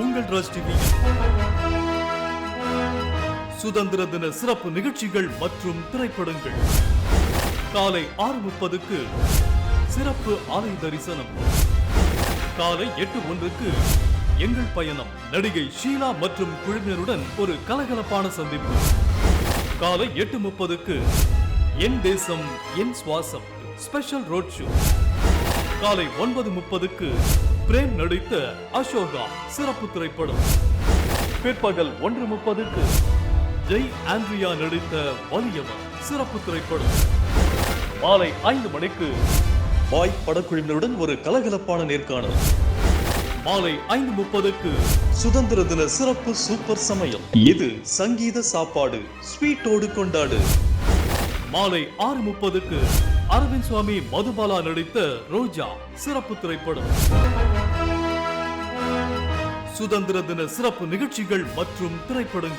உங்கள் ராஜ் டிவி சுதந்திர தின சிறப்பு நிகழ்ச்சிகள் மற்றும் திரைப்படங்கள் காலை 6:30க்கு சிறப்பு ஆலய தரிசனம். காலை 8:01க்கு எங்கள் பயணம். நடிகை ஷீலா மற்றும் குழுவினருடன் ஒரு கலகலப்பான சந்திப்பு. காலை 8:30க்கு என் தேசம் என் சுவாசம் ஸ்பெஷல் ரோட் ஷோ. காலை 9:30க்கு பிரேம் நடித்த அசோகா சிறப்பு திரைப்படம். பிற்பகல் 1:30க்கு ஜெய் ஆண்ட்ரியா நடித்த வலியவன் சிறப்பு திரைப்படம். மாலை 5 மணிக்கு பாய் படக்குழுவினருடன் ஒரு கலகலப்பான நேர்காணல். மாலை 5:30க்கு சுதந்திர தின சிறப்பு சூப்பர் சமையல். இது சங்கீத சாப்பாடு ஸ்வீட்டோடு கொண்டாடு. மாலை 6:30க்கு அரவிந்த் சுவாமி மதுபாலா நடித்த ரோஜா சிறப்பு திரைப்படம். சுதந்திர தின சிறப்பு நிகழ்ச்சிகள் மற்றும் திரைப்படங்கள்